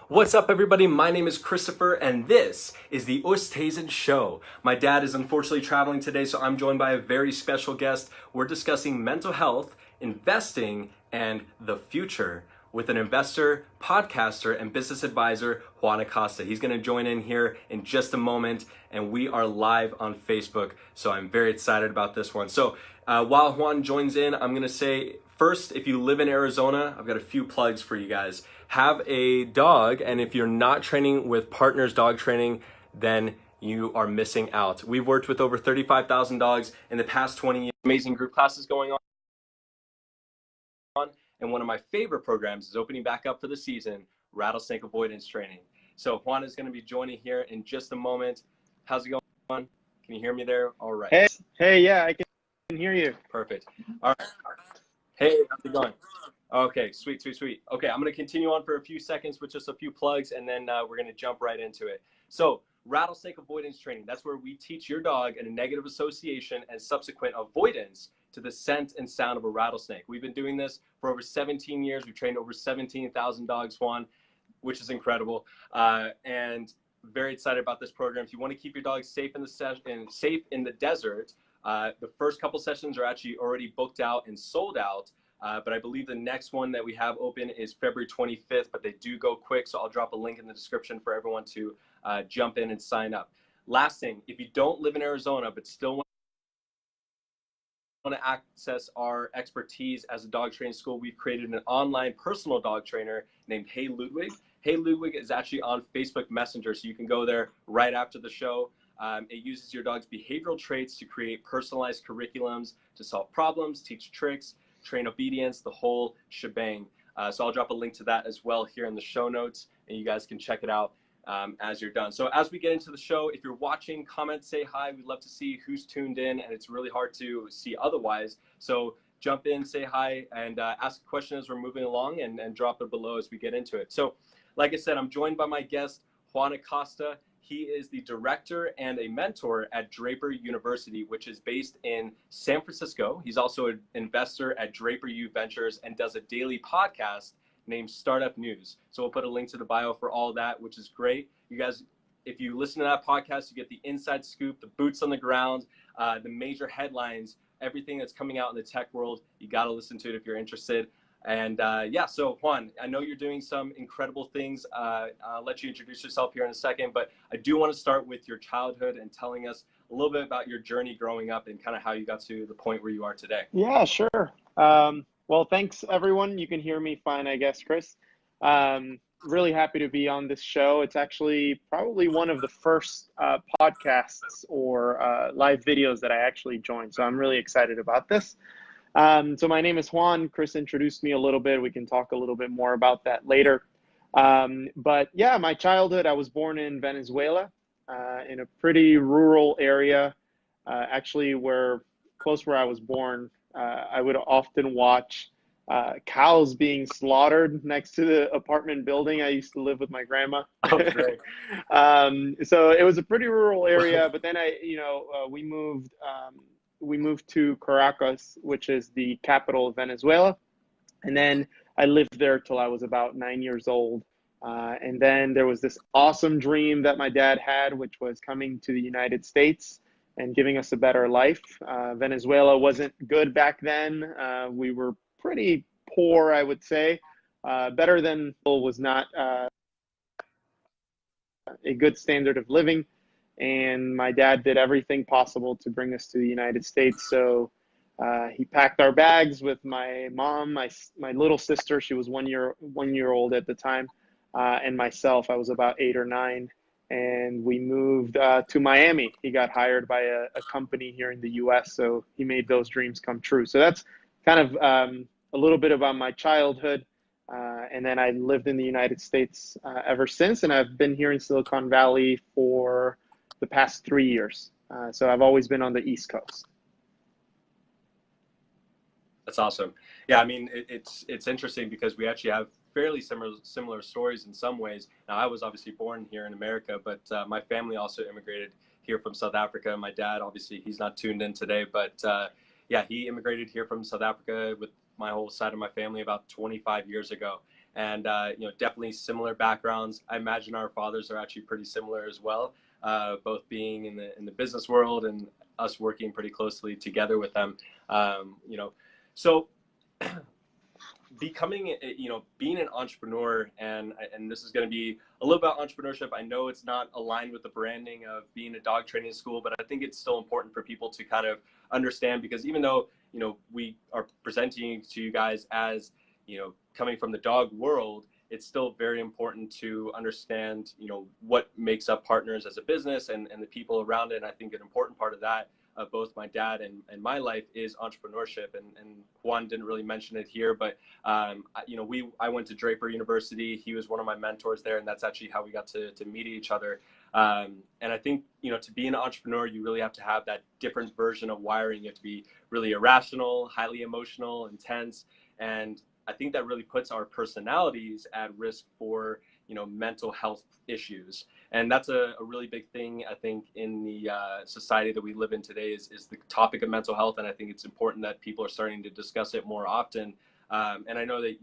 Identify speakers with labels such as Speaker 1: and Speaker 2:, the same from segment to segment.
Speaker 1: What's up, everybody? My name is Christopher, and this is the Oosthuisen Show. My dad is unfortunately traveling today, so I'm joined by a very special guest. We're discussing mental health, investing, and the future with an investor, podcaster, and business advisor, Juan Acosta. He's going to join in here in just a moment, and we are live on Facebook, so I'm very excited about this one. So while Juan joins in, I'm going to say, first, if you live in Arizona, I've got a few plugs for you guys. Have a dog, and if you're not training with Partners Dog Training, then you are missing out. We've worked with over 35,000 dogs in the past 20 years. Amazing group classes going on. And one of my favorite programs is opening back up for the season, RattleSnake Avoidance Training. So Juan is going to be joining here in just a moment. How's it going? Can you hear me there? All right.
Speaker 2: Hey, yeah, I can hear you.
Speaker 1: Perfect. All right. Hey, how's it going? Okay, sweet. Okay, I'm going to continue on for a few seconds with just a few plugs, and then we're going to jump right into it. So, Rattlesnake Avoidance Training, that's where we teach your dog a negative association and subsequent avoidance to the scent and sound of a rattlesnake. We've been doing this for over 17 years. We've trained over 17,000 dogs, Juan, which is incredible, and very excited about this program. If you want to keep your dog safe in the desert, the first couple sessions are actually already booked out and sold out. But I believe the next one that we have open is February 25th, but they do go quick. So I'll drop a link in the description for everyone to jump in and sign up. Last thing, if you don't live in Arizona, but still want to access our expertise as a dog training school, we've created an online personal dog trainer named HeyLudwig. HeyLudwig is actually on Facebook Messenger, so you can go there right after the show. It uses your dog's behavioral traits to create personalized curriculums to solve problems, teach tricks, train obedience, the whole shebang. So I'll drop a link to that as well here in the show notes, and you guys can check it out as you're done. So as we get into the show, if you're watching, comment, say hi. We'd love to see who's tuned in, and it's really hard to see otherwise. So jump in, say hi, and ask a question as we're moving along, and drop it below as we get into it. So like I said, I'm joined by my guest, Juan Acosta. He is the director and a mentor at Draper University, which is based in San Francisco. He's also an investor at Draper U Ventures and does a daily podcast named Startup News. So we'll put a link to the bio for all of that, which is great. You guys, if you listen to that podcast, you get the inside scoop, the boots on the ground, the major headlines, everything that's coming out in the tech world. You got to listen to it if you're interested. And yeah, so Juan, I know you're doing some incredible things. I'll let you introduce yourself here in a second, but I do want to start with your childhood and telling us a little bit about your journey growing up and kind of how you got to the point where you are today.
Speaker 2: Yeah, sure. Well, thanks everyone. You can hear me fine, I guess, Chris. Really happy to be on this show. It's actually probably one of the first podcasts or live videos that I actually joined. So I'm really excited about this. So my name is Juan. Chris introduced me a little bit. We can talk a little bit more about that later. But yeah, my childhood, I was born in Venezuela, in a pretty rural area. Actually, close where I was born, I would often watch cows being slaughtered next to the apartment building. I used to live with my grandma.
Speaker 1: Oh, great.
Speaker 2: So it was a pretty rural area, but then we moved to Caracas, which is the capital of Venezuela. And then I lived there till I was about 9 years old. And then there was this awesome dream that my dad had, which was coming to the United States and giving us a better life. Venezuela wasn't good back then. We were pretty poor, I would say. Better than was not a good standard of living. And my dad did everything possible to bring us to the United States. So he packed our bags with my mom, my little sister. She was one year old at the time, and myself. I was about 8 or 9, and we moved to Miami. He got hired by a company here in the U.S., so he made those dreams come true. So that's kind of a little bit about my childhood. And then I lived in the United States ever since, and I've been here in Silicon Valley for the past 3 years. So I've always been on the East Coast.
Speaker 1: That's awesome. Yeah, I mean, it's interesting because we actually have fairly similar stories in some ways. Now, I was obviously born here in America, but my family also immigrated here from South Africa. My dad, obviously, he's not tuned in today, but yeah, he immigrated here from South Africa with my whole side of my family about 25 years ago. and definitely similar backgrounds. I imagine our fathers are actually pretty similar as well, both being in the business world and us working pretty closely together with them. So becoming, being an entrepreneur, and this is going to be a little about entrepreneurship. I know it's not aligned with the branding of being a dog training school, but I think it's still important for people to kind of understand, because even though, we are presenting to you guys as, coming from the dog world, it's still very important to understand, what makes up Partners as a business and the people around it. And I think an important part of that, both my dad and my life, is entrepreneurship. And Juan didn't really mention it here, but I went to Draper University. He was one of my mentors there, and that's actually how we got to meet each other. And I think, to be an entrepreneur, you really have to have that different version of wiring. You have to be really irrational, highly emotional, intense. And I think that really puts our personalities at risk for, mental health issues. And that's a really big thing, I think, in the society that we live in today is the topic of mental health. And I think it's important that people are starting to discuss it more often. And I know that,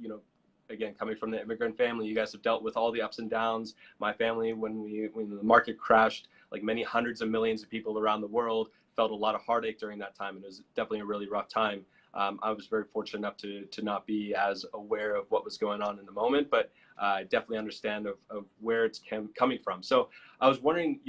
Speaker 1: again, coming from the immigrant family, you guys have dealt with all the ups and downs. My family, when the market crashed, like many hundreds of millions of people around the world, felt a lot of heartache during that time. And it was definitely a really rough time. I was very fortunate enough to not be as aware of what was going on in the moment, but I definitely understand of where it's coming from. So I was wondering,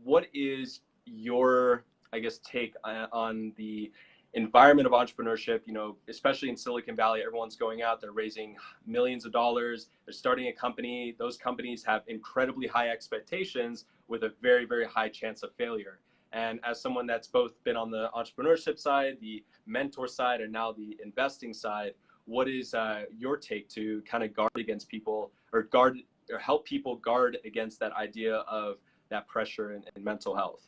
Speaker 1: what is your, I guess, take on the environment of entrepreneurship? Especially in Silicon Valley, everyone's going out, they're raising millions of dollars, they're starting a company. Those companies have incredibly high expectations with a very, very high chance of failure. And as someone that's both been on the entrepreneurship side, the mentor side, and now the investing side, what is your take to kind of guard against people, or help people guard against that idea of that pressure and mental health?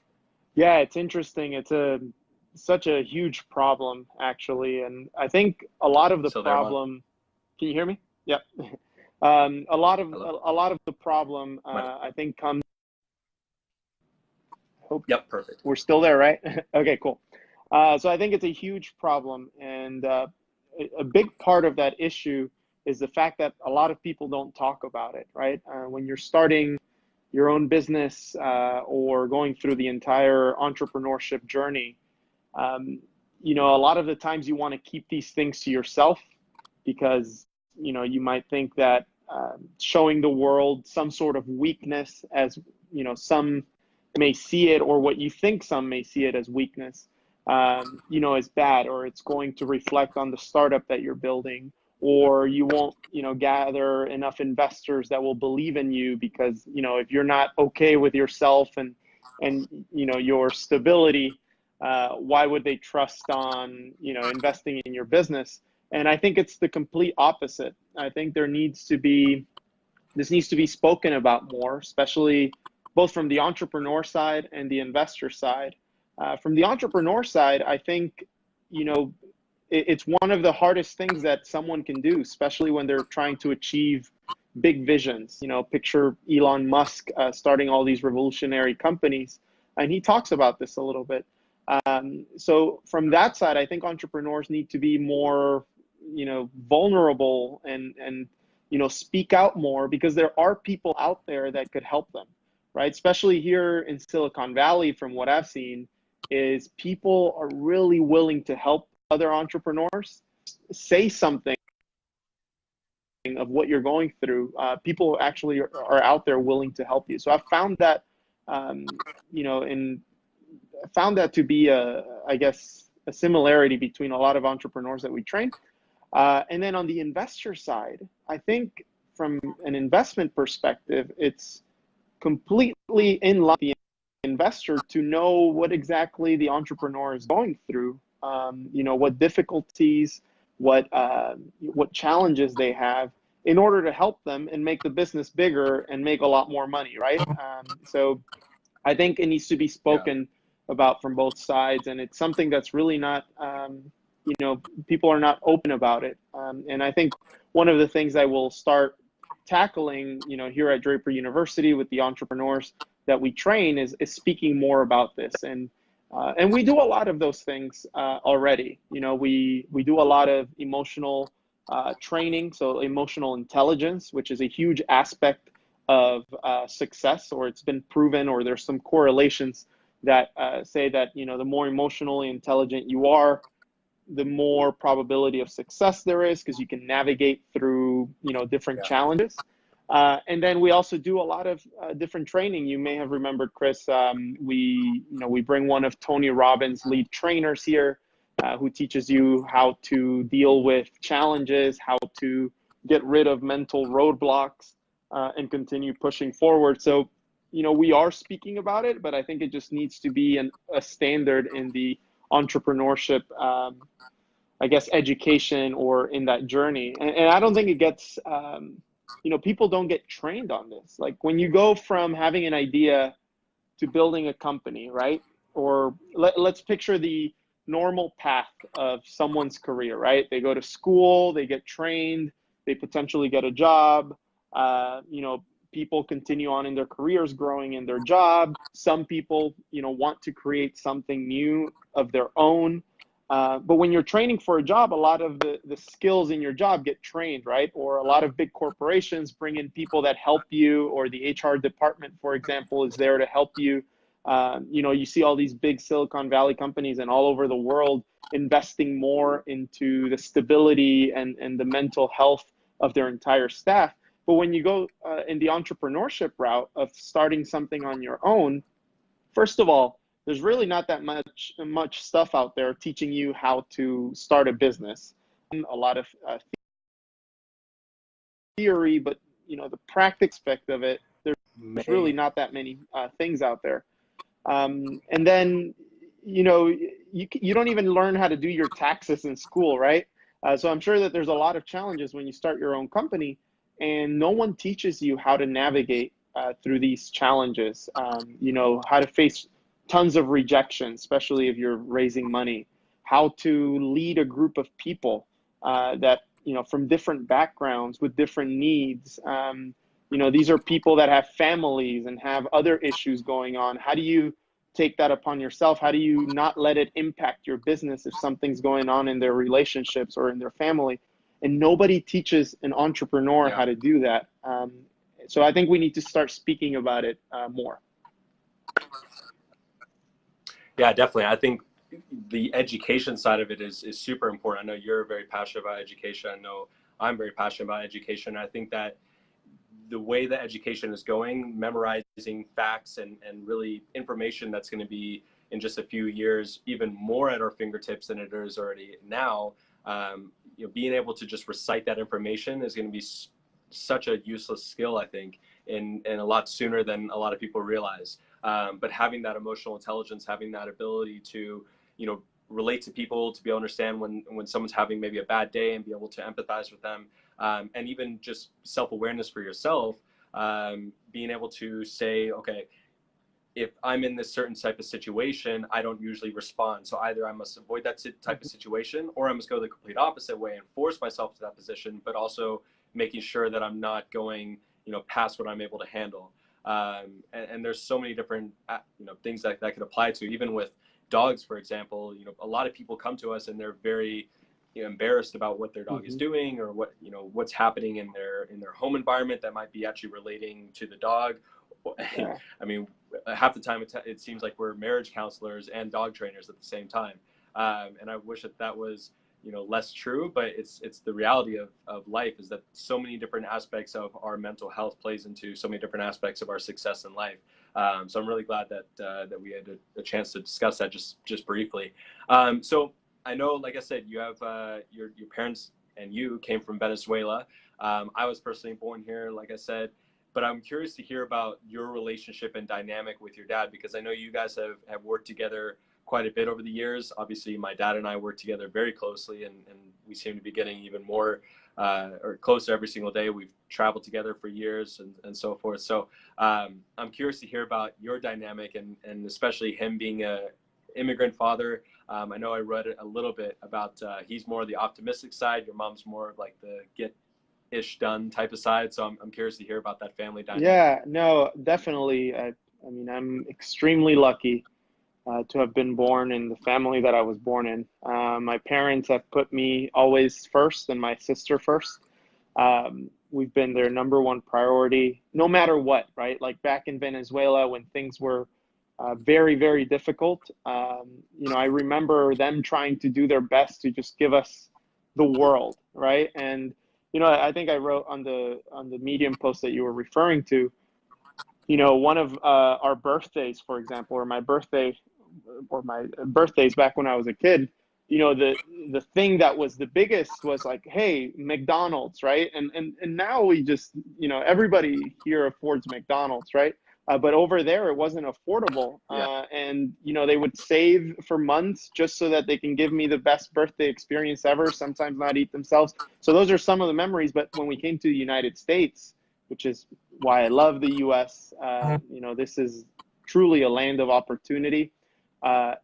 Speaker 2: Yeah, it's interesting. It's such a huge problem, actually. And I think a lot of the problem, can you hear me? Yeah. A lot of the problem, I think, comes.
Speaker 1: Yep, perfect.
Speaker 2: We're still there, right? Okay, cool. So I think it's a huge problem, and a big part of that issue is the fact that a lot of people don't talk about it, right? When you're starting your own business or going through the entire entrepreneurship journey, a lot of the times you want to keep these things to yourself because, you might think that showing the world some sort of weakness, as, some may see it, or what you think some may see it as weakness, is bad, or it's going to reflect on the startup that you're building, or you won't, gather enough investors that will believe in you because, if you're not okay with yourself and your stability, why would they trust on, investing in your business? And I think it's the complete opposite. I think this needs to be spoken about more, especially both from the entrepreneur side and the investor side. From the entrepreneur side, I think, it's one of the hardest things that someone can do, especially when they're trying to achieve big visions. Picture Elon Musk starting all these revolutionary companies, and he talks about this a little bit. So from that side, I think entrepreneurs need to be more, vulnerable and speak out more, because there are people out there that could help them. Right, especially here in Silicon Valley, from what I've seen, is people are really willing to help other entrepreneurs. Say something of what you're going through. People actually are out there willing to help you. So I found that, found that to be a similarity between a lot of entrepreneurs that we train. And then on the investor side, I think from an investment perspective, it's completely in line with the investor to know what exactly the entrepreneur is going through, what difficulties, what challenges they have, in order to help them and make the business bigger and make a lot more money, right? So I think it needs to be spoken about from both sides, and it's something that's really not, people are not open about it. And I think one of the things I will start tackling, here at Draper University with the entrepreneurs that we train is speaking more about this. And we do a lot of those things already. We do a lot of emotional training, so emotional intelligence, which is a huge aspect of success, or it's been proven, or there's some correlations that say that, you know, the more emotionally intelligent you are, the more probability of success there is, because you can navigate through, you know, different challenges. And then we also do a lot of different training. You may have remembered, Chris, we bring one of Tony Robbins' lead trainers here, who teaches you how to deal with challenges, how to get rid of mental roadblocks, and continue pushing forward. So, you know, we are speaking about it, but I think it just needs to be a standard in the entrepreneurship, I guess, education, or in that journey. And I don't think it gets, you know, people don't get trained on this. Like, when you go from having an idea to building a company, right? Or let's picture the normal path of someone's career, right? They go to school, they get trained, they potentially get a job. You know, people continue on in their careers, growing in their job. Some people, you know, want to create something new of their own. But when you're training for a job, a lot of the skills in your job get trained, right? Or a lot of big corporations bring in people that help you, or the HR department, for example, is there to help you. You know, you see all these big Silicon Valley companies and all over the world investing more into the stability and the mental health of their entire staff. But when you go in the entrepreneurship route of starting something on your own, first of all, there's really not that much stuff out there teaching you how to start a business. A lot of theory, but, you know, the practical aspect of it, there's really not that many things out there. And then, you know, you don't even learn how to do your taxes in school, right? So I'm sure that there's a lot of challenges when you start your own company, and no one teaches you how to navigate through these challenges. You know, how to face tons of rejection, especially if you're raising money, how to lead a group of people that, you know, from different backgrounds with different needs. You know, these are people that have families and have other issues going on. How do you take that upon yourself? How do you not let it impact your business if something's going on in their relationships or in their family? And nobody teaches an entrepreneur how to do that. So I think we need to start speaking about it more.
Speaker 1: Yeah, definitely. I think the education side of it is super important. I know you're very passionate about education. I know I'm very passionate about education. I think that the way that education is going, memorizing facts and really information that's going to be in just a few years even more at our fingertips than it is already now, you know, being able to just recite that information is going to be such a useless skill, I think, and a lot sooner than a lot of people realize. But having that emotional intelligence, having that ability to, you know, relate to people, to be able to understand when someone's having maybe a bad day and be able to empathize with them, and even just self-awareness for yourself, being able to say, okay, if I'm in this certain type of situation, I don't usually respond. So either I must avoid that type of situation, or I must go the complete opposite way and force myself to that position, but also making sure that I'm not going, you know, past what I'm able to handle. And there's so many different, you know, things that could apply to, even with dogs, for example. You know, a lot of people come to us and they're very, you know, embarrassed about what their dog is doing, or what, you know, what's happening in their home environment that might be actually relating to the dog. Yeah. I mean, half the time it seems like we're marriage counselors and dog trainers at the same time. And I wish that was, you know, less true, but it's the reality of life, is that so many different aspects of our mental health plays into so many different aspects of our success in life. So I'm really glad that we had a chance to discuss that just briefly. So I know, like I said, you have your parents and you came from Venezuela. I was personally born here, like I said. But I'm curious to hear about your relationship and dynamic with your dad, because I know you guys have worked together quite a bit over the years. Obviously, my dad and I work together very closely, and we seem to be getting even more or closer every single day. We've traveled together for years and so forth. So I'm curious to hear about your dynamic, and especially him being a immigrant father. I know I read a little bit about he's more the optimistic side. Your mom's more of like the get-ish done type of side. So I'm curious to hear about that family dynamic.
Speaker 2: Yeah, no, definitely. I mean, I'm extremely lucky to have been born in the family that I was born in. My parents have put me always first and my sister first. We've been their number one priority, no matter what, right? Like back in Venezuela when things were very, very difficult. I remember them trying to do their best to just give us the world, right? And I think I wrote on the Medium post that you were referring to. One of our birthdays, for example, or my birthdays back when I was a kid. The thing that was the biggest was like, hey, McDonald's, right? And now we just, everybody here affords McDonald's, right? But over there, it wasn't affordable. And, they would save for months just so that they can give me the best birthday experience ever, sometimes not eat themselves. So those are some of the memories. But when we came to the United States, which is why I love the U.S., this is truly a land of opportunity.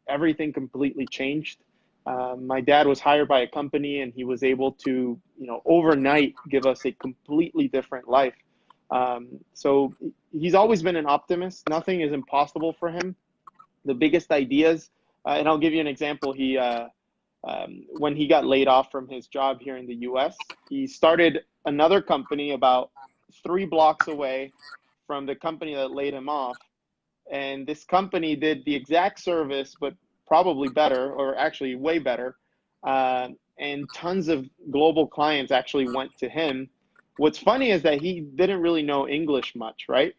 Speaker 2: Everything completely changed. My dad was hired by a company and he was able to, overnight give us a completely different life. So he's always been an optimist. Nothing is impossible for him. The biggest ideas, and I'll give you an example. When he got laid off from his job here in the US, he started another company about 3 blocks away from the company that laid him off. And this company did the exact service, but probably better, or actually way better. And tons of global clients actually went to him. What's funny is that he didn't really know English much, right?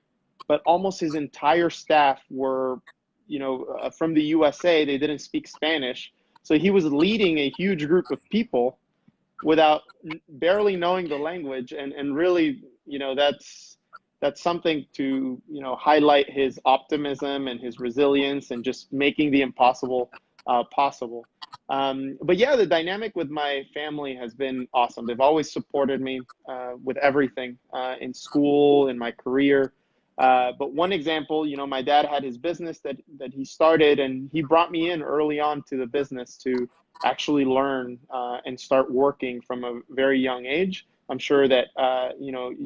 Speaker 2: But almost his entire staff were, from the USA. They didn't speak Spanish. So he was leading a huge group of people without barely knowing the language. And really, that's something to, highlight his optimism and his resilience and just making the impossible possible. But yeah, the dynamic with my family has been awesome. They've always supported me with everything in school, in my career. But one example, my dad had his business that he started, and he brought me in early on to the business to actually learn and start working from a very young age. I'm sure that,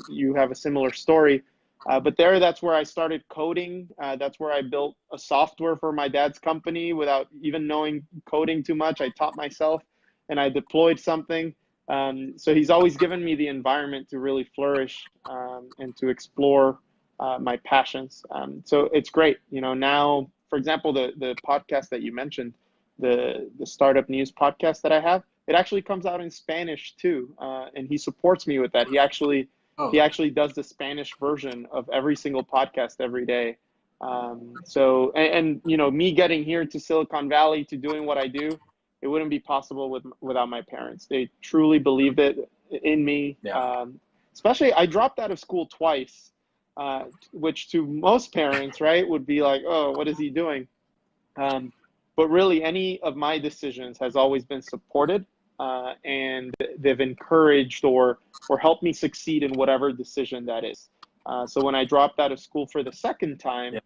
Speaker 2: you have a similar story. But that's where I started coding. That's where I built a software for my dad's company without even knowing coding too much. I taught myself and I deployed something. So he's always given me the environment to really flourish and to explore my passions. So it's great. Now, for example, the podcast that you mentioned, the Startup News podcast that I have, it actually comes out in Spanish too. And he supports me with that. He actually does the Spanish version of every single podcast every day. So me getting here to Silicon Valley to doing what I do, it wouldn't be possible without my parents. They truly believed it in me.
Speaker 1: Yeah.
Speaker 2: Especially, I dropped out of school twice, which to most parents, right, would be like, oh, what is he doing? But really, any of my decisions has always been supported. And they've encouraged or helped me succeed in whatever decision that is. So when I dropped out of school for the second time,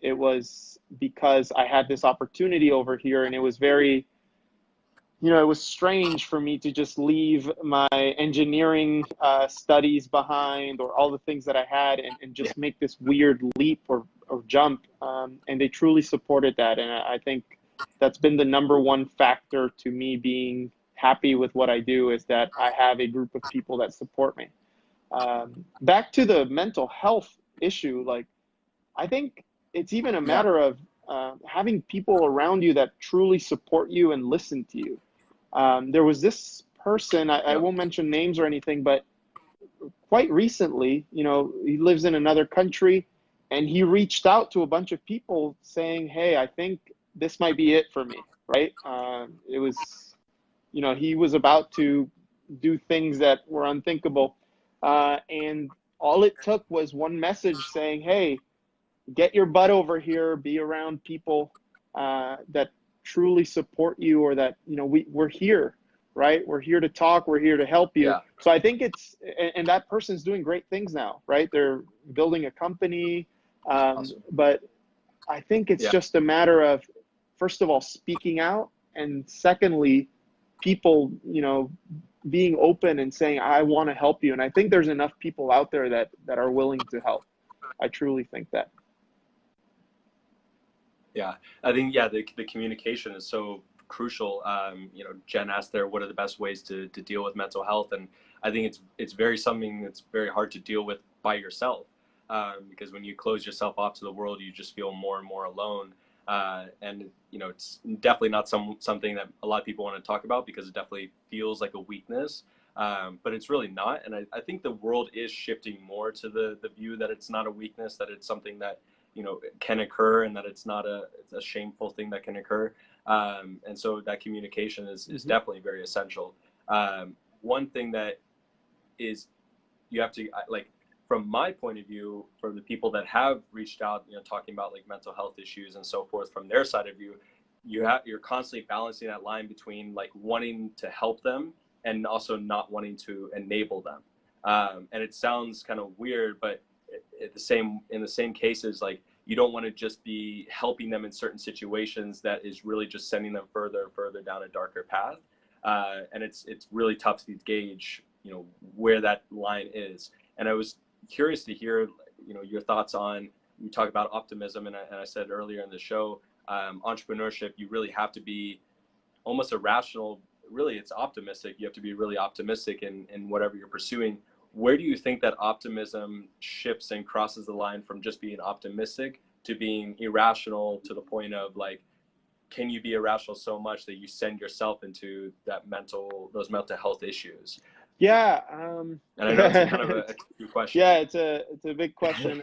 Speaker 2: it was because I had this opportunity over here, and it was very, it was strange for me to just leave my engineering studies behind, or all the things that I had, and just make this weird leap or jump. And they truly supported that. And I think that's been the number one factor to me being happy with what I do, is that I have a group of people that support me. Back to the mental health issue, I think it's even a matter of having people around you that truly support you and listen to you. There was this person, I won't mention names or anything, but quite recently, he lives in another country, and he reached out to a bunch of people saying, hey, I think this might be it for me, right? It was, he was about to do things that were unthinkable. And all it took was one message saying, hey, get your butt over here, be around people that truly support you, or that, we're here, right? We're here to talk. We're here to help you. Yeah. So I think and that person's doing great things now, right? They're building a company. Awesome. But I think it's just a matter of, first of all, speaking out, and secondly, people, being open and saying, I want to help you. And I think there's enough people out there that are willing to help. I truly think that.
Speaker 1: Yeah, I think, yeah, the communication is so crucial. You know, Jen asked there, what are the best ways to deal with mental health? And I think it's very something that's very hard to deal with by yourself, because when you close yourself off to the world, you just feel more and more alone. And you know, it's definitely not something that a lot of people want to talk about, because it definitely feels like a weakness. But it's really not. And I think the world is shifting more to the view that it's not a weakness, that it's something that, you know, can occur, and that it's not it's a shameful thing that can occur. And so that communication is definitely very essential. One thing that is, you have to, like, from my point of view, from the people that have reached out, you know, talking about like mental health issues and so forth, from their side of view, you're constantly balancing that line between like wanting to help them and also not wanting to enable them. And it sounds kind of weird, but in the same cases, like, you don't want to just be helping them in certain situations that is really just sending them further and further down a darker path. And it's really tough to gauge, you know, where that line is. And I was curious to hear, you know, your thoughts on, you talk about optimism, and I said earlier in the show, entrepreneurship, you really have to be almost irrational. Really, it's optimistic. You have to be really optimistic in whatever you're pursuing. Where do you think that optimism shifts and crosses the line from just being optimistic to being irrational, to the point of like, can you be irrational so much that you send yourself into those mental health issues?
Speaker 2: Yeah.
Speaker 1: And I know it's a kind of a tricky question.
Speaker 2: Yeah, it's a big question.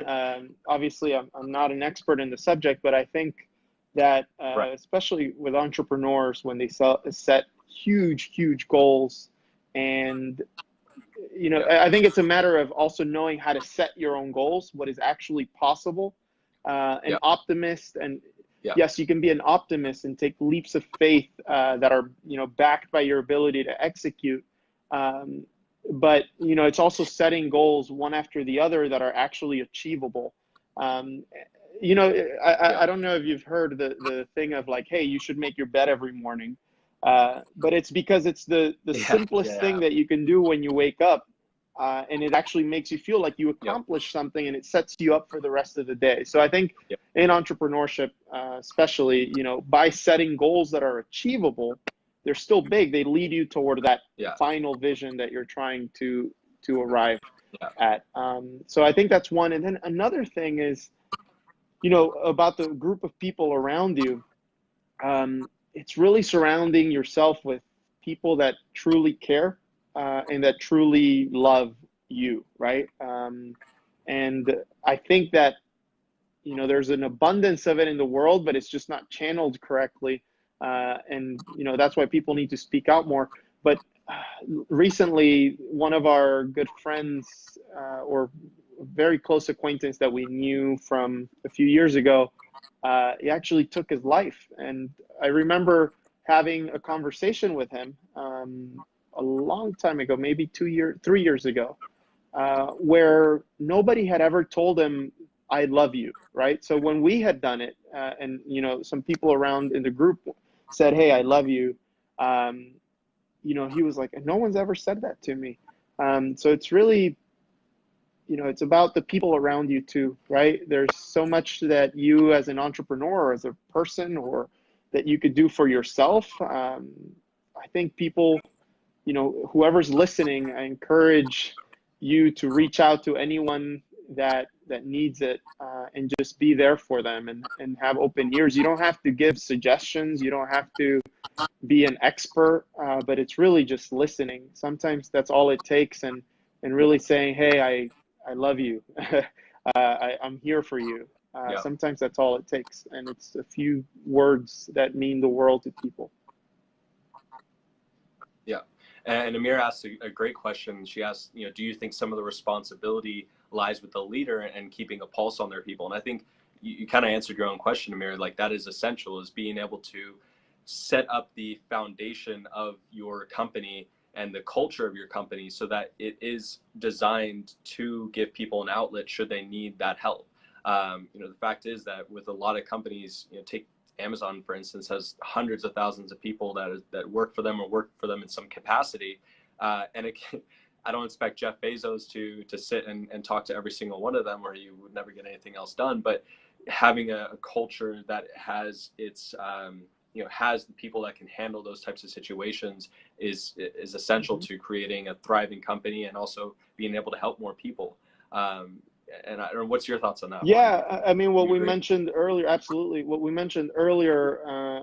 Speaker 2: Obviously, I'm not an expert in the subject, but I think that
Speaker 1: Right.
Speaker 2: especially with entrepreneurs, when they set huge goals, and you know,
Speaker 1: Yeah.
Speaker 2: I think it's a matter of also knowing how to set your own goals, what is actually possible. An
Speaker 1: Yeah.
Speaker 2: optimist, and
Speaker 1: Yeah.
Speaker 2: yes, you can be an optimist and take leaps of faith that are, you know, backed by your ability to execute. Um, but you know, it's also setting goals one after the other that are actually achievable. Um, you know, I don't know if you've heard the thing of like, hey, you should make your bed every morning. But it's because it's the simplest thing that you can do when you wake up, and it actually makes you feel like you accomplished something, and it sets you up for the rest of the day. So I think in entrepreneurship, especially, you know, by setting goals that are achievable, they're still big. They lead you toward that final vision that you're trying to arrive at. So I think that's one. And then another thing is, you know, about the group of people around you. It's really surrounding yourself with people that truly care, and that truly love you, right? And I think that, you know, there's an abundance of it in the world, but it's just not channeled correctly. And, you know, that's why people need to speak out more. But recently, one of our good friends, or very close acquaintance that we knew from a few years ago, he actually took his life. And I remember having a conversation with him a long time ago, maybe 3 years ago, where nobody had ever told him, I love you, right? So when we had done it, and, you know, some people around in the group said, hey, I love you, you know, he was like, no one's ever said that to me. So it's really, you know, it's about the people around you too, right? There's so much that you as an entrepreneur or as a person, or that you could do for yourself. I think people, you know, whoever's listening, I encourage you to reach out to anyone that needs it, and just be there for them, and have open ears. You don't have to give suggestions. You don't have to be an expert, but it's really just listening. Sometimes that's all it takes, and really saying, hey, I love you. I'm here for you. Sometimes that's all it takes. And it's a few words that mean the world to people.
Speaker 1: Yeah. And Amir asked a great question. She asked, you know, do you think some of the responsibility lies with the leader and keeping a pulse on their people? And I think you kind of answered your own question, Amir. Like, that is essential, is being able to set up the foundation of your company and the culture of your company so that it is designed to give people an outlet should they need that help. You know, the fact is that with a lot of companies, you know, take Amazon, for instance, has hundreds of thousands of people that work for them or work for them in some capacity. And I don't expect Jeff Bezos to sit and talk to every single one of them, or you would never get anything else done. But having a culture that has its has the people that can handle those types of situations is essential to creating a thriving company and also being able to help more people. And what's your thoughts on that?
Speaker 2: Yeah, I mean, what we mentioned earlier, absolutely. What we mentioned earlier,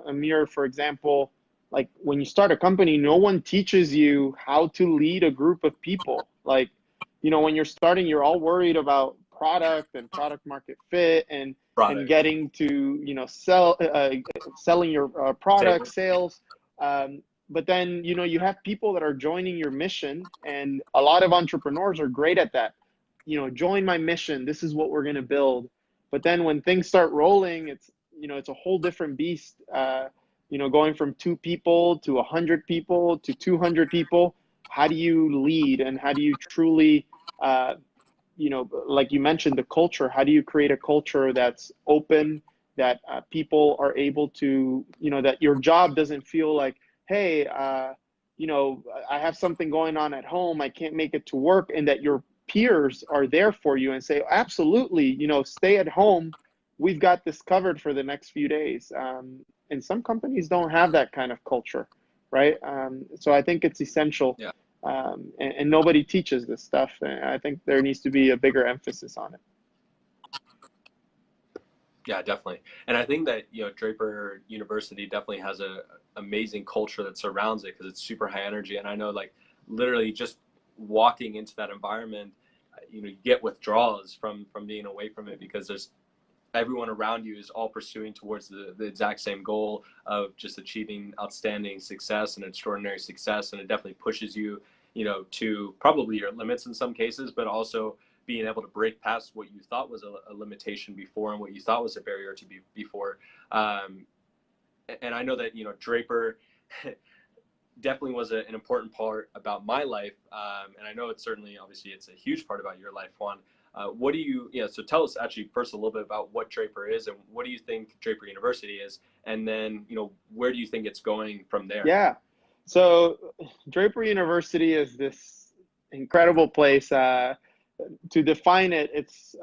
Speaker 2: Amir, for example, like when you start a company, no one teaches you how to lead a group of people. Like, when you're starting, you're all worried about product and product market fit and getting to, selling your product sales. But then, you have people that are joining your mission, and a lot of entrepreneurs are great at that. Join my mission. This is what we're going to build. But then when things start rolling, it's a whole different beast. Going from 2 people to 100 people to 200 people. How do you lead, and how do you truly, like you mentioned, the culture? How do you create a culture that's open, that people are able to, that your job doesn't feel like, hey, I have something going on at home, I can't make it to work, and that your peers are there for you and say, absolutely, stay at home. We've got this covered for the next few days. And some companies don't have that kind of culture, right? So I think it's essential.
Speaker 1: Yeah.
Speaker 2: And nobody teaches this stuff. And I think there needs to be a bigger emphasis on it.
Speaker 1: Yeah, definitely. And I think that, Draper University definitely has a amazing culture that surrounds it, because it's super high energy. And I know, like, literally just walking into that environment, you get withdrawals from being away from it, because there's everyone around you is all pursuing towards the exact same goal of just achieving outstanding success and extraordinary success. And it definitely pushes you, to probably your limits in some cases, but also being able to break past what you thought was a limitation before and what you thought was a barrier to before. And I know that, Draper definitely was an important part about my life. And I know it's certainly, obviously, it's a huge part about your life, Juan. What do you, so tell us actually first a little bit about what Draper is, and what do you think Draper University is? And then, where do you think it's going from there?
Speaker 2: Yeah. So Draper University is this incredible place. To define it, it's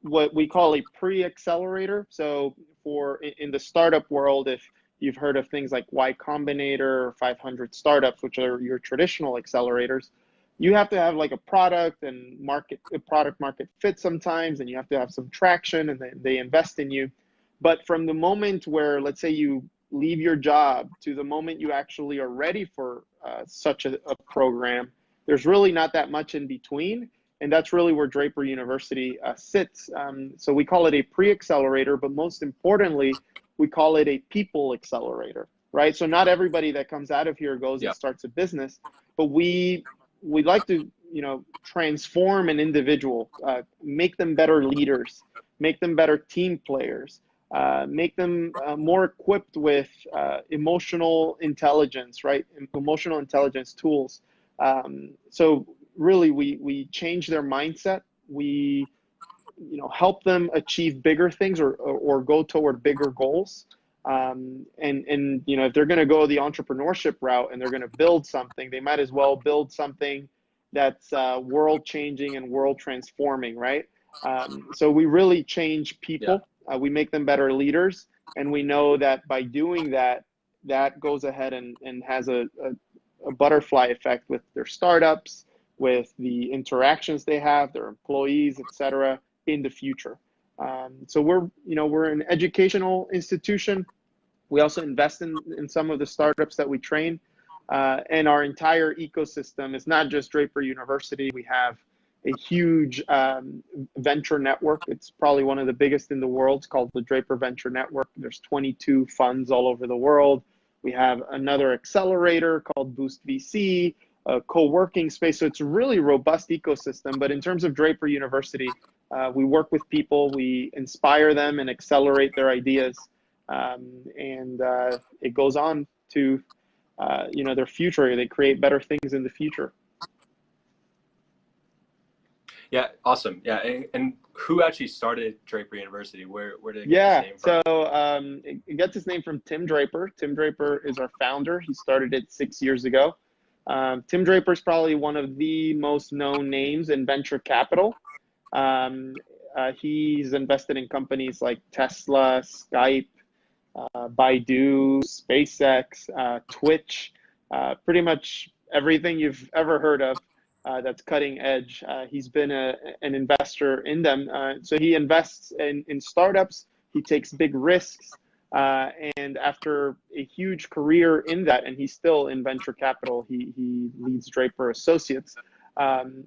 Speaker 2: what we call a pre-accelerator. So in the startup world, if you've heard of things like Y Combinator or 500 Startups, which are your traditional accelerators, you have to have like a product market fit sometimes, and you have to have some traction, and they invest in you. But from the moment where, let's say, you leave your job to the moment you actually are ready for such a program, there's really not that much in between. And that's really where Draper University sits. So we call it a pre-accelerator, but most importantly, we call it a people accelerator, right? So not everybody that comes out of here goes and starts a business, but we like to, transform an individual, make them better leaders, make them better team players, make them more equipped with emotional intelligence, right? Emotional intelligence tools. So really, we change their mindset. We, help them achieve bigger things or go toward bigger goals. And if they're going to go the entrepreneurship route and they're going to build something, they might as well build something that's world changing and world transforming, right? So we really change people. We make them better leaders. And we know that by doing that, that goes ahead and has a butterfly effect with their startups, with the interactions they have, their employees, etc., in the future. So we're an educational institution. We also invest in some of the startups that we train, and our entire ecosystem is not just Draper University. We have a huge venture network. It's probably one of the biggest in the world. It's called the Draper Venture Network. There's 22 funds all over the world. We have another accelerator called Boost VC, a co-working space. So it's a really robust ecosystem. But in terms of Draper University, we work with people, we inspire them and accelerate their ideas. And it goes on to, their future. They create better things in the future.
Speaker 1: Yeah, awesome. Yeah, and who actually started Draper University? Where did it get its name from?
Speaker 2: So it gets its name from Tim Draper. Tim Draper is our founder. He started it 6 years ago. Tim Draper is probably one of the most known names in venture capital. he's invested in companies like Tesla, Skype, Baidu, SpaceX, Twitch, pretty much everything you've ever heard of that's cutting edge. He's been an investor in them. So he invests in startups. He takes big risks. And after a huge career in that, and he's still in venture capital, he leads Draper Associates.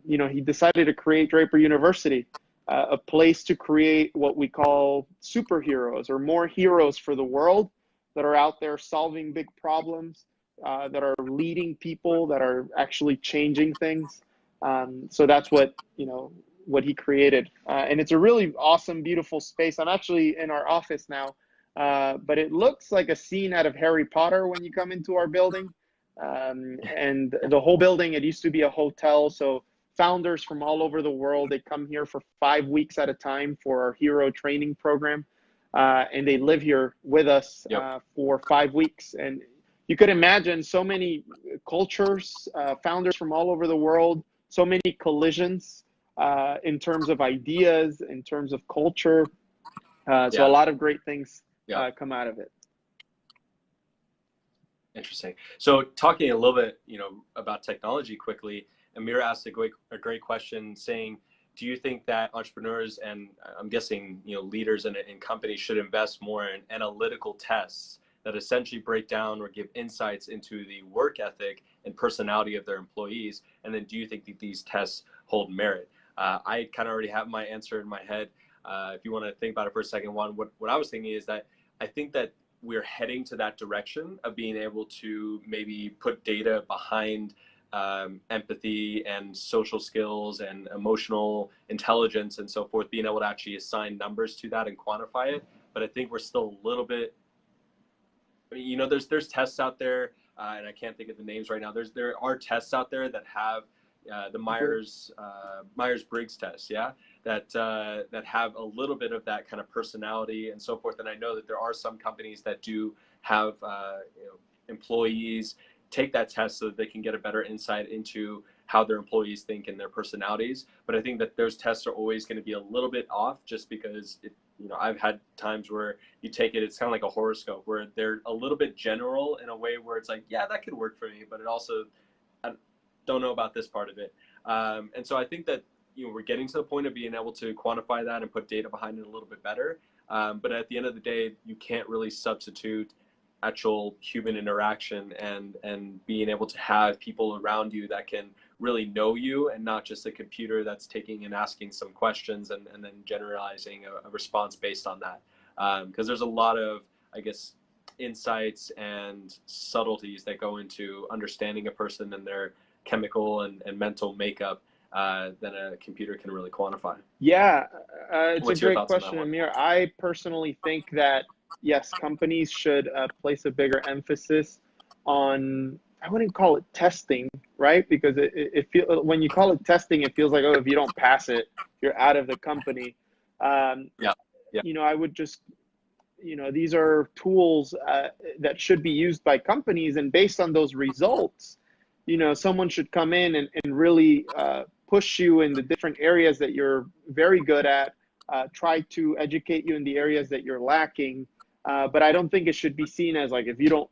Speaker 2: He decided to create Draper University, a place to create what we call superheroes, or more heroes for the world that are out there solving big problems, that are leading people, that are actually changing things. So that's what he created. And it's a really awesome, beautiful space. I'm actually in our office now, but it looks like a scene out of Harry Potter when you come into our building. And the whole building, it used to be a hotel. So founders from all over the world, they come here for 5 weeks at a time for our hero training program. And they live here with us for 5 weeks. And you could imagine so many cultures, founders from all over the world, so many collisions in terms of ideas, in terms of culture. So a lot of great things come out of it.
Speaker 1: Interesting. So talking a little bit, about technology quickly, Amir asked a great question saying, do you think that entrepreneurs and I'm guessing, leaders in companies should invest more in analytical tests that essentially break down or give insights into the work ethic and personality of their employees? And then do you think that these tests hold merit? I kind of already have my answer in my head. If you want to think about it for a second, Juan, what I was thinking is that I think that we're heading to that direction of being able to maybe put data behind empathy and social skills and emotional intelligence and so forth, being able to actually assign numbers to that and quantify it. But I think we're still a little bit, there's tests out there, and I can't think of the names right now. There are tests out there that have the Myers-Briggs test, that have a little bit of that kind of personality and so forth. And I know that there are some companies that do have employees take that test so that they can get a better insight into how their employees think and their personalities. But I think that those tests are always going to be a little bit off, just because I've had times where you take it, it's kind of like a horoscope, where they're a little bit general in a way where it's like, yeah, that could work for me, but it also, I don't know about this part of it. And so I think that we're getting to the point of being able to quantify that and put data behind it a little bit better. But at the end of the day, you can't really substitute actual human interaction and being able to have people around you that can really know you, and not just a computer that's taking and asking some questions and then generalizing a response based on that. Because there's a lot of, I guess, insights and subtleties that go into understanding a person and their chemical and mental makeup than a computer can really quantify.
Speaker 2: Yeah, it's a great question, Amir. I personally think that, yes, companies should place a bigger emphasis on, I wouldn't call it testing, right? Because when you call it testing, it feels like, oh, if you don't pass it, you're out of the company. I would just, these are tools that should be used by companies, and based on those results, someone should come in and really push you in the different areas that you're very good at, try to educate you in the areas that you're lacking. But I don't think it should be seen as like, if you don't,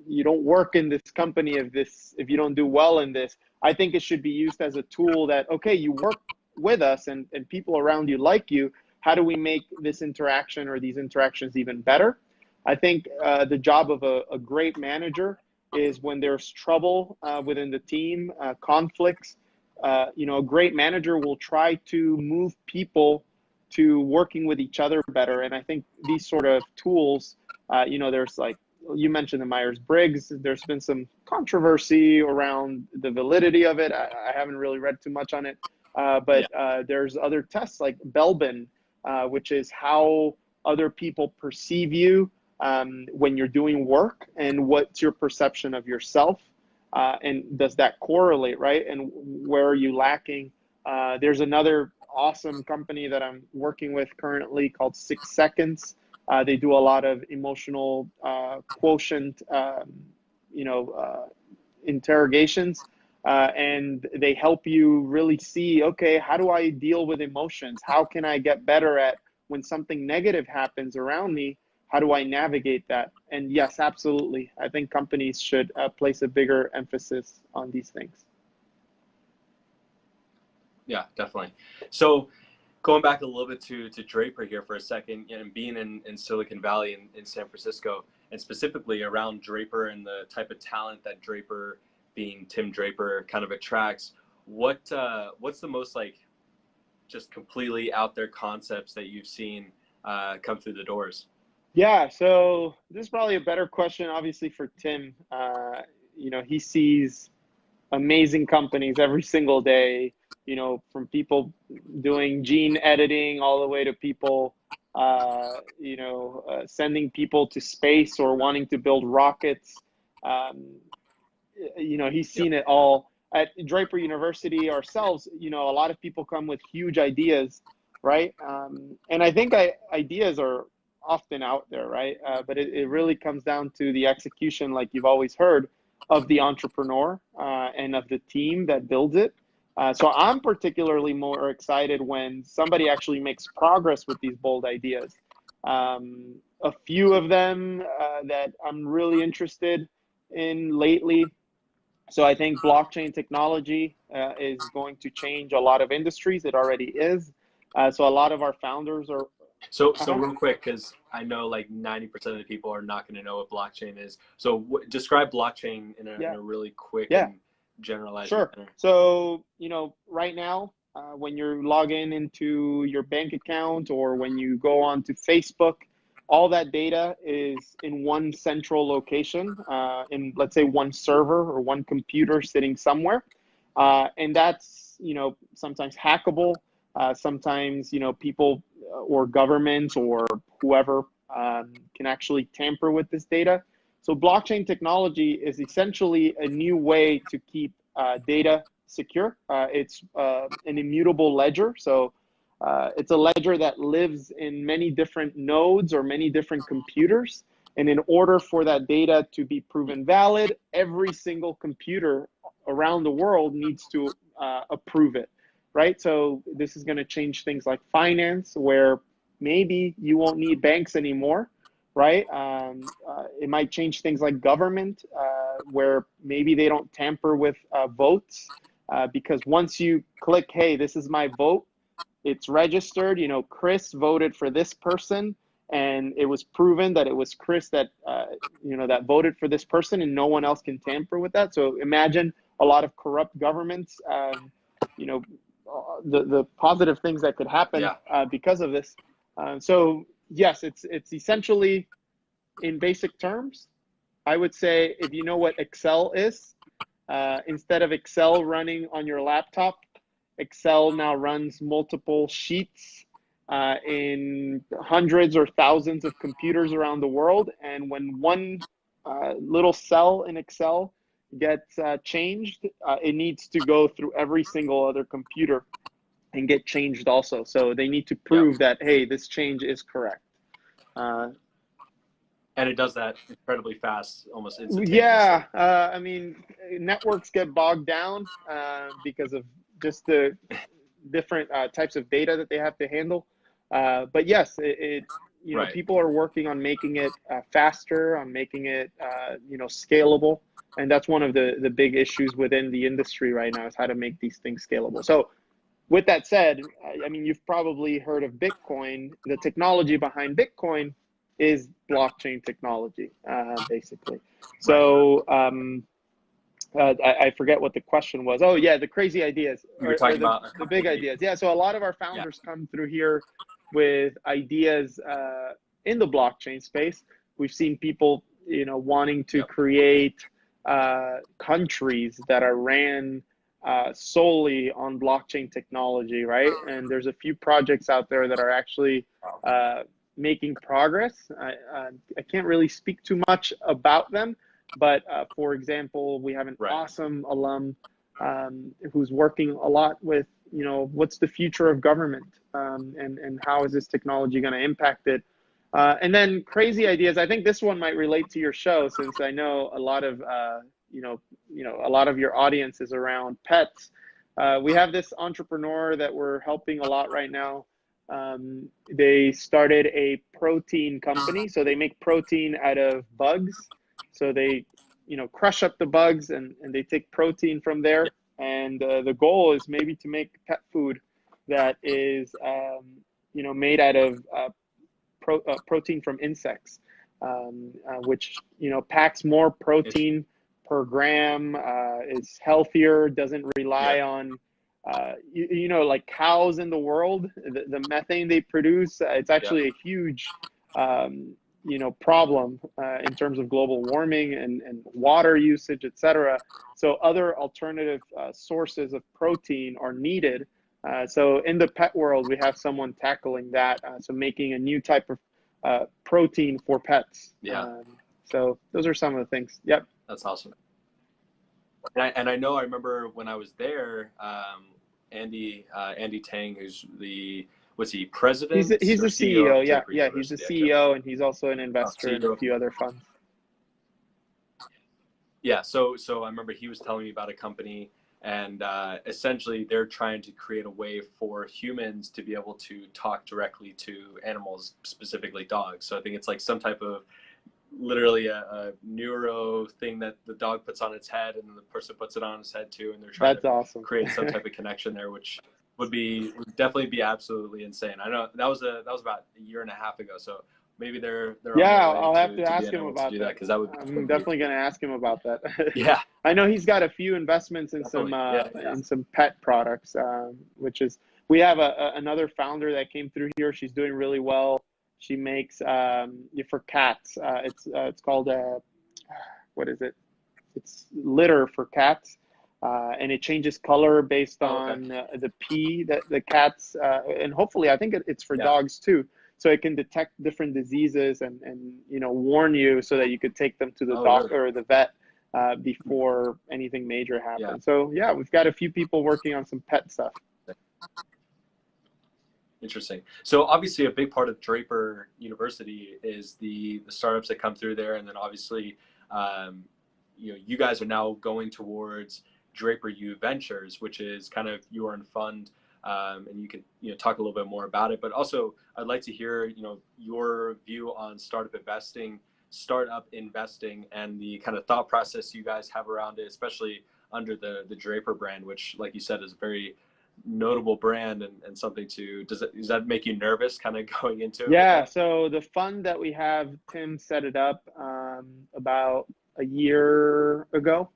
Speaker 2: you don't work in this company, if you don't do well in this. I think it should be used as a tool that, okay, you work with us and people around you like you. How do we make this interaction or these interactions even better? I think the job of a great manager is when there's trouble within the team, conflicts, a great manager will try to move people to working with each other better. And I think these sort of tools, there's like, you mentioned the Myers-Briggs, there's been some controversy around the validity of it. I haven't really read too much on it, but there's other tests like Belbin, which is how other people perceive you when you're doing work, and what's your perception of yourself, and does that correlate, right? And where are you lacking? There's another awesome company that I'm working with currently called 6 Seconds. They do a lot of emotional quotient, interrogations. and they help you really see, okay, how do I deal with emotions? How can I get better at when something negative happens around me? How do I navigate that? And yes, absolutely. I think companies should place a bigger emphasis on these things.
Speaker 1: Yeah, definitely. So going back a little bit to Draper here for a second, and being in Silicon Valley in San Francisco, and specifically around Draper and the type of talent that Draper, being Tim Draper, kind of attracts, what's the most like just completely out there concepts that you've seen come through the doors?
Speaker 2: Yeah, so this is probably a better question, obviously, for Tim. He sees amazing companies every single day, from people doing gene editing all the way to people, sending people to space or wanting to build rockets. He's seen it all. At Draper University ourselves, a lot of people come with huge ideas, right? And I think ideas are often out there, right? But it really comes down to the execution, like you've always heard, of the entrepreneur and of the team that builds it. So I'm particularly more excited when somebody actually makes progress with these bold ideas. A few of them that I'm really interested in lately. So I think blockchain technology is going to change a lot of industries. It already is. So a lot of our founders are.
Speaker 1: So real quick, because I know like 90% of the people are not going to know what blockchain is. So describe blockchain in a really quick and generalized manner.
Speaker 2: So, right now, when you log into your bank account or when you go on to Facebook, all that data is in one central location, in, let's say, one server or one computer sitting somewhere. And that's, sometimes hackable. Sometimes, people or governments or whoever can actually tamper with this data. So blockchain technology is essentially a new way to keep data secure. It's an immutable ledger. So it's a ledger that lives in many different nodes or many different computers. And in order for that data to be proven valid, every single computer around the world needs to approve it, right? So this is going to change things like finance, where maybe you won't need banks anymore, right? It might change things like government, where maybe they don't tamper with votes, because once you click, hey, this is my vote, it's registered, Chris voted for this person, and it was proven that it was Chris that, that voted for this person, and no one else can tamper with that. So imagine a lot of corrupt governments, the positive things that could happen because of this. So yes, it's essentially, in basic terms, I would say, if you know what Excel is, instead of Excel running on your laptop, Excel now runs multiple sheets in hundreds or thousands of computers around the world. And when one little cell in Excel gets changed, it needs to go through every single other computer and get changed also. So they need to prove that, hey, this change is correct.
Speaker 1: And it does that incredibly fast, almost instantaneously.
Speaker 2: Yeah, I mean, networks get bogged down because of just the different types of data that they have to handle. But yes, people are working on making it faster, on making it, scalable. And that's one of the big issues within the industry right now, is how to make these things scalable. So with that said, I mean, you've probably heard of Bitcoin. The technology behind Bitcoin is blockchain technology, basically. So I forget what the question was. Oh yeah, the crazy ideas.
Speaker 1: You were talking about
Speaker 2: the big ideas. Yeah, so a lot of our founders come through here with ideas in the blockchain space. We've seen people, wanting to create countries that are ran solely on blockchain technology, right? And there's a few projects out there that are actually making progress. I can't really speak too much about them, but for example, we have an awesome alum who's working a lot with, what's the future of government, and how is this technology going to impact it? And then crazy ideas. I think this one might relate to your show, since I know a lot of a lot of your audience is around pets. We have this entrepreneur that we're helping a lot right now. They started a protein company, so they make protein out of bugs. So they, crush up the bugs and they take protein from there. And the goal is maybe to make pet food that is, made out of protein from insects, which, packs more protein per gram, is healthier, doesn't rely on, like cows in the world, the methane they produce. It's actually a huge, problem in terms of global warming and water usage, etc. So other alternative sources of protein are needed. So in the pet world, we have someone tackling that. So making a new type of protein for pets. So those are some of the things. Yep.
Speaker 1: That's awesome. And I know, I remember when I was there, Andy Tang, who's was he president?
Speaker 2: He's the CEO. Yeah, he's the CEO, and he's also an investor in a few other funds.
Speaker 1: Yeah, so I remember he was telling me about a company, and essentially they're trying to create a way for humans to be able to talk directly to animals, specifically dogs. So I think it's like some type of literally a neuro thing that the dog puts on its head and the person puts it on his head too, and they're trying to create some type of connection there, which would definitely be absolutely insane. I know that was about a year and a half ago, so maybe they're
Speaker 2: I'll have to ask him about that,
Speaker 1: because
Speaker 2: I'm definitely going to ask him about that.
Speaker 1: Yeah,
Speaker 2: I know he's got a few investments in in some pet products, which is, we have another founder that came through here. She's doing really well. She makes for cats. It's called what is it? It's litter for cats, and it changes color based on the pee that the cats. And hopefully, I think it's for dogs too. So it can detect different diseases and warn you so that you could take them to the doctor or the vet before anything major happens. So yeah, we've got a few people working on some pet stuff.
Speaker 1: Interesting. So obviously a big part of Draper University is the startups that come through there. And then obviously, you guys are now going towards Draper U Ventures, which is kind of your own fund. And you can, talk a little bit more about it, but also I'd like to hear, your view on startup investing and the kind of thought process you guys have around it, especially under the Draper brand, which, like you said, is very notable brand and something does that make you nervous kind of going into it?
Speaker 2: Yeah, so the fund that we have, Tim set it up about a year ago.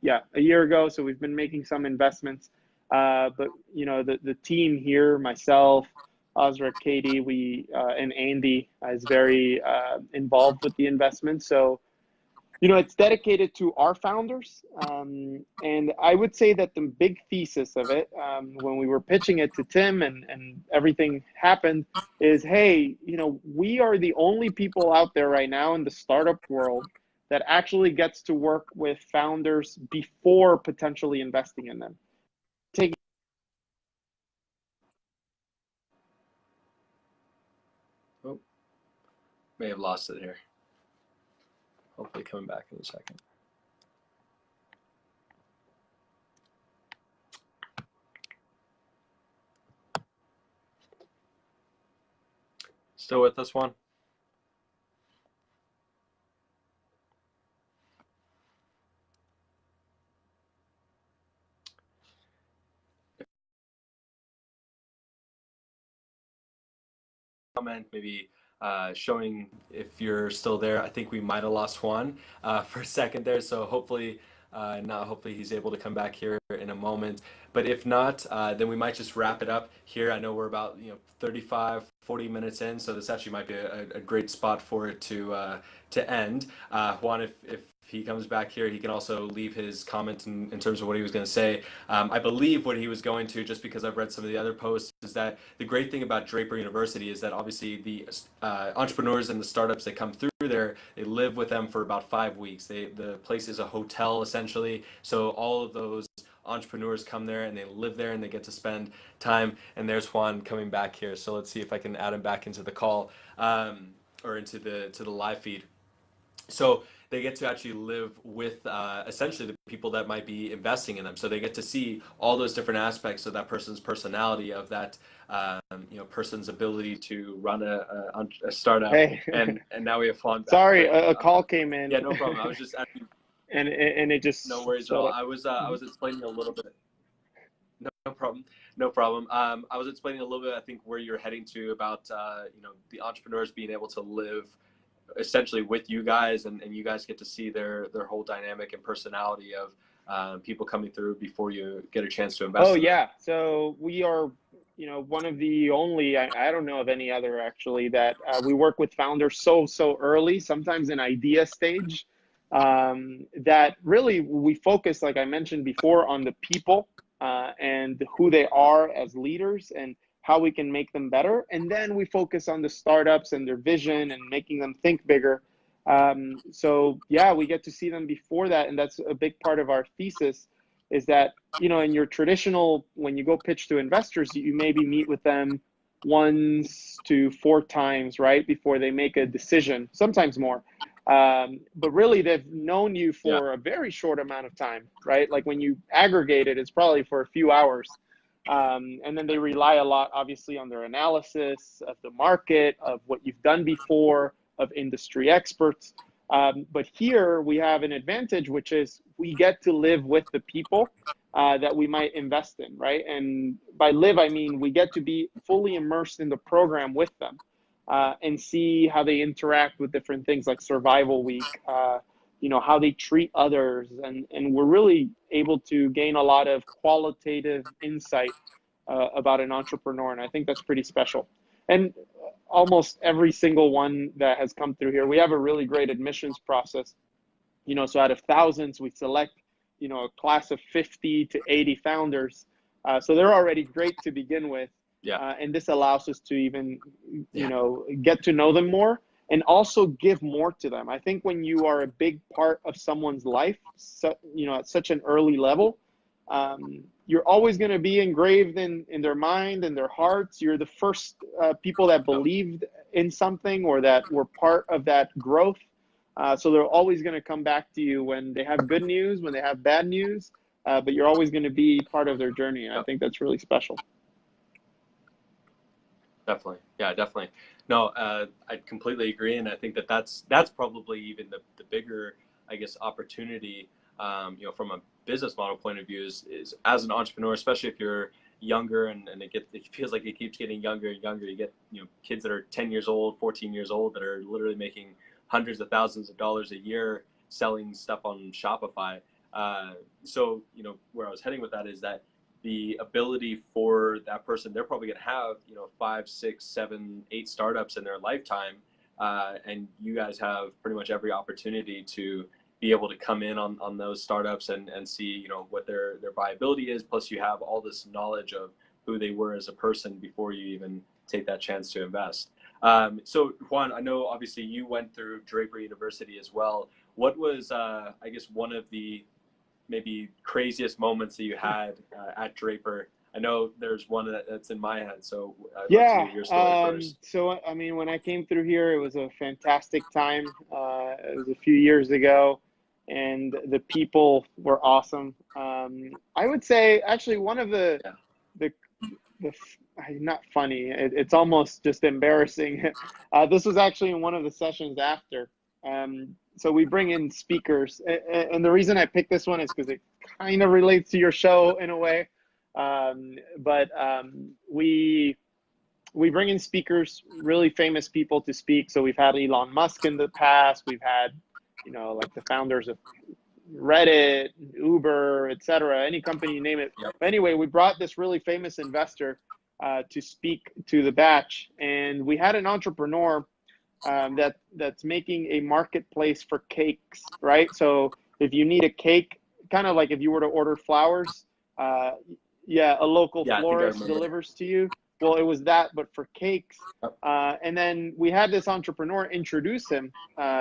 Speaker 2: So we've been making some investments, but the team here, myself, Osra, Katie, and Andy is very involved with the investment. So it's dedicated to our founders. And I would say that the big thesis of it, when we were pitching it to Tim and everything happened, is, hey, we are the only people out there right now in the startup world that actually gets to work with founders before potentially investing in them.
Speaker 1: May have lost it here. Hopefully coming back in a second. Still with us, Juan? Comment, maybe showing if you're still there. I think we might have lost Juan for a second there, so hopefully hopefully he's able to come back here in a moment. But if not, then we might just wrap it up here. I know we're about 35-40 minutes in, so this actually might be a great spot for it to end. Juan, if he comes back here, he can also leave his comments in terms of what he was going to say. I believe what he was going to, just because I've read some of the other posts, is that the great thing about Draper University is that obviously the entrepreneurs and the startups that come through there, they live with them for about 5 weeks. The place is a hotel essentially, so all of those entrepreneurs come there and they live there and they get to spend time. And there's Juan coming back here, so let's see if I can add him back into the call or into the live feed. So they get to actually live with essentially the people that might be investing in them. So they get to see all those different aspects of that person's personality, of that person's ability to run a startup.
Speaker 2: Hey,
Speaker 1: and now we have Juan back.
Speaker 2: sorry,
Speaker 1: But,
Speaker 2: a call came in.
Speaker 1: Yeah, no problem. I was just asking.
Speaker 2: and it just
Speaker 1: No worries at all. I was explaining a little bit. No problem. No problem. I was explaining a little bit, I think, where you're heading to about, the entrepreneurs being able to live essentially with you guys, and you guys get to see their whole dynamic and personality of people coming through before you get a chance to invest.
Speaker 2: Oh, yeah. So we are, one of the only, I don't know of any other actually, that we work with founders so early, sometimes in idea stage, that really we focus, like I mentioned before, on the people and who they are as leaders and how we can make them better. And then we focus on the startups and their vision and making them think bigger. So yeah, we get to see them before that. And that's a big part of our thesis, is that, in your traditional, when you go pitch to investors, you maybe meet with them 1 to 4 times, right, before they make a decision, sometimes more. But really, they've known you for a very short amount of time, right? Like when you aggregate it, it's probably for a few hours. And then they rely a lot, obviously, on their analysis of the market, of what you've done before, of industry experts. But here we have an advantage, which is we get to live with the people that we might invest in, right? And by live, I mean we get to be fully immersed in the program with them and see how they interact with different things like Survival Week, how they treat others. And we're really able to gain a lot of qualitative insight about an entrepreneur. And I think that's pretty special. And almost every single one that has come through here, we have a really great admissions process. So out of thousands, we select, a class of 50 to 80 founders. So they're already great to begin with.
Speaker 1: Yeah.
Speaker 2: And this allows us to even, get to know them more and also give more to them. I think when you are a big part of someone's life, at such an early level, you're always going to be engraved in their mind and their hearts. You're the first people that believed in something or that were part of that growth. So they're always going to come back to you when they have good news, when they have bad news, but you're always going to be part of their journey. And I think that's really special.
Speaker 1: Definitely. Yeah, definitely. No, I completely agree. And I think that's probably even the bigger, I guess, opportunity, from a business model point of view is as an entrepreneur, especially if you're younger and it feels like it keeps getting younger and younger. You get, kids that are 10 years old, 14 years old that are literally making hundreds of thousands of dollars a year selling stuff on Shopify. So, where I was heading with that is that the ability for that person, they're probably going to have, 5, 6, 7, 8 startups in their lifetime. And you guys have pretty much every opportunity to be able to come in on those startups and see, what their viability is. Plus you have all this knowledge of who they were as a person before you even take that chance to invest. So Juan, I know obviously you went through Draper University as well. What was, I guess, one of the maybe craziest moments that you had at Draper? I know there's one that's in my head, so I'd love to hear your story first.
Speaker 2: So, I mean, when I came through here, it was a fantastic time. It was a few years ago, and the people were awesome. I would say, actually, one of the not funny, it's almost just embarrassing. This was actually in one of the sessions after. So we bring in speakers, and the reason I picked this one is because it kind of relates to your show in a way. But we bring in speakers, really famous people to speak. So we've had Elon Musk in the past. We've had, like the founders of Reddit, Uber, etc. Any company, you name it.
Speaker 1: Yep.
Speaker 2: But anyway, we brought this really famous investor to speak to the batch, and we had an entrepreneur that's making a marketplace for cakes, right? So if you need a cake, kind of like if you were to order flowers, a local florist delivers to you. Well, it was that, but for cakes. And then we had this entrepreneur introduce him,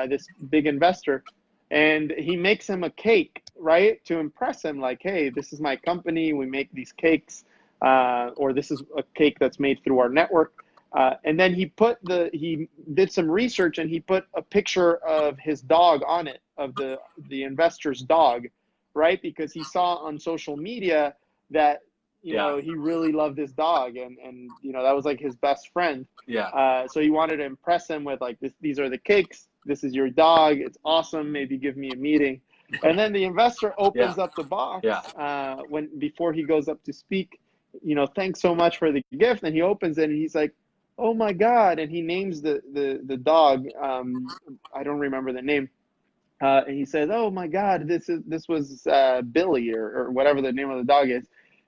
Speaker 2: this big investor, and he makes him a cake, right? To impress him, like, hey, this is my company. We make these cakes, or this is a cake that's made through our network. And then he did some research and he put a picture of his dog on it, of the investor's dog, right? Because he saw on social media that, you know, he really loved his dog, and you know, that was like his best friend. So he wanted to impress him with like, these are the cakes, this is your dog, it's awesome, maybe give me a meeting. And then the investor opens up the box before he goes up to speak, you know, thanks so much for the gift. And he opens it and he's like, oh my God. And he names the dog. I don't remember the name. And he says, oh my God, this was Billy or whatever the name of the dog is.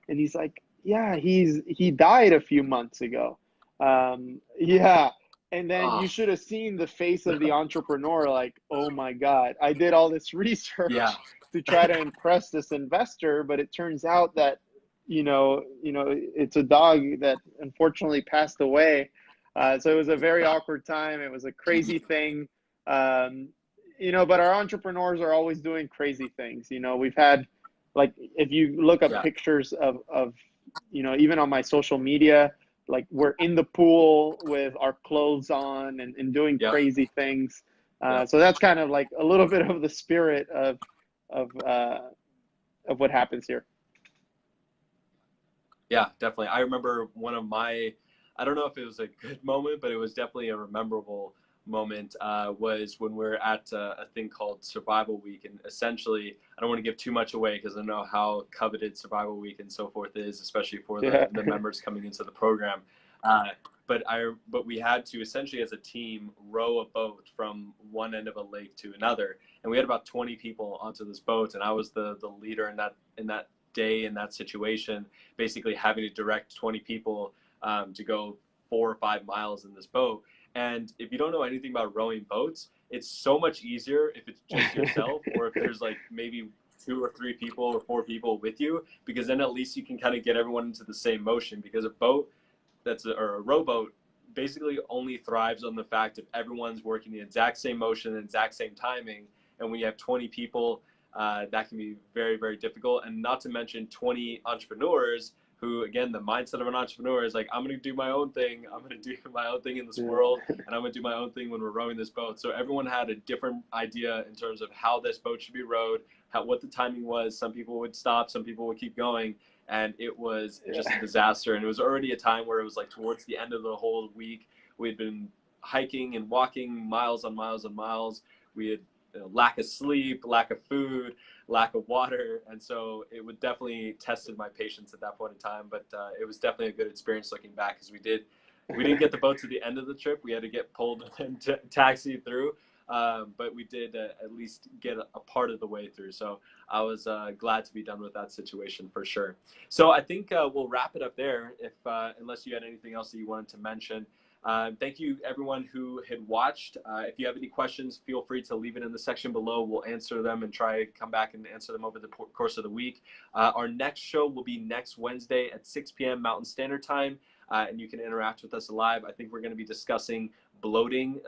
Speaker 2: And he's like, yeah, he died a few months ago. And then you should have seen the face of the entrepreneur, like, oh my God, I did all this research to try to impress this investor, but it turns out that, you know, it's a dog that unfortunately passed away. So it was a very awkward time. It was a crazy thing. You know, but our entrepreneurs are always doing crazy things. You know, we've had, like, if you look up pictures of, you know, even on my social media, like, we're in the pool with our clothes on and doing crazy things. So that's kind of like a little bit of the spirit of what happens here.
Speaker 1: Yeah, definitely. I remember one of my, I don't know if it was a good moment, but it was definitely a memorable moment, was when we were at a thing called Survival Week. And essentially, I don't want to give too much away because I know how coveted Survival Week and so forth is, especially for the members coming into the program. But we had to essentially, as a team, row a boat from one end of a lake to another. And we had about 20 people onto this boat. And I was the leader in that day, in that situation, basically having to direct 20 people to go 4 or 5 miles in this boat. And if you don't know anything about rowing boats, it's so much easier if it's just yourself or if there's like maybe 2 or 3 people or 4 people with you, because then at least you can kind of get everyone into the same motion. Because a boat or a rowboat basically only thrives on the fact if everyone's working the exact same motion and exact same timing. And when you have 20 people, that can be very, very difficult. And not to mention 20 entrepreneurs who, again, the mindset of an entrepreneur is like, I'm going to do my own thing. I'm going to do my own thing in this world, and I'm going to do my own thing when we're rowing this boat. So everyone had a different idea in terms of how this boat should be rowed, what the timing was. Some people would stop, some people would keep going, and it was just a disaster. And it was already a time where it was like towards the end of the whole week. We had been hiking and walking miles on miles on miles. We had lack of sleep, lack of food, lack of water, and so it would definitely tested my patience at that point in time. But it was definitely a good experience looking back, because we didn't get the boat to the end of the trip. We had to get pulled and taxied through, but we did at least get a part of the way through. So I was glad to be done with that situation for sure. So I think we'll wrap it up there, unless you had anything else that you wanted to mention. Thank you, everyone who had watched. If you have any questions, feel free to leave it in the section below. We'll answer them and try to come back and answer them over the course of the week. Our next show will be next Wednesday at 6 p.m. Mountain Standard Time, and you can interact with us live. I think we're going to be discussing bloating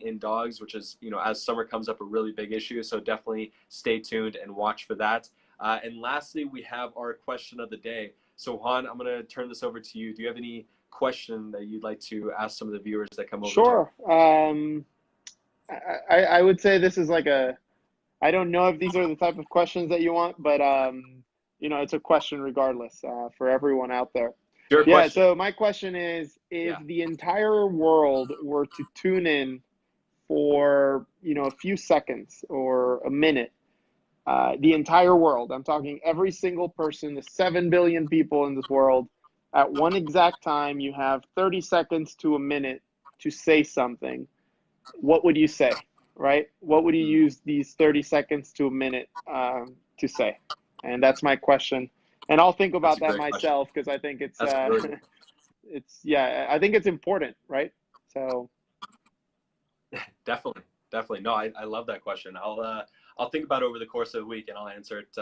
Speaker 1: in dogs, which is, you know, as summer comes up, a really big issue. So definitely stay tuned and watch for that. And lastly, we have our question of the day. So Juan, I'm going to turn this over to you. Do you have any question that you'd like to ask some of the viewers that come over?
Speaker 2: Sure. I would say this is like I don't know if these are the type of questions that you want, but you know, it's a question regardless for everyone out there.
Speaker 1: Your question.
Speaker 2: So my question is, if the entire world were to tune in for, you know, a few seconds or a minute, the entire world, I'm talking every single person, the 7 billion people in this world, at one exact time, you have 30 seconds to a minute to say something. What would you say, right? What would you use these 30 seconds to a minute to say? And that's my question. And I'll think about that myself, because I think it's, I think it's important, right? So.
Speaker 1: Definitely. No, I love that question. I'll think about it over the course of the week, and I'll answer it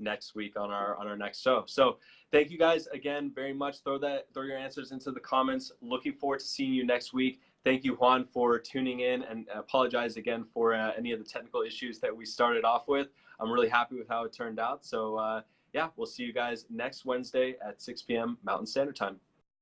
Speaker 1: next week on our next show. So thank you guys again very much. Throw your answers into the comments. Looking forward to seeing you next week. Thank you, Juan, for tuning in, and apologize again for any of the technical issues that we started off with. I'm really happy with how it turned out. So yeah, we'll see you guys next Wednesday at 6 p.m. Mountain Standard Time.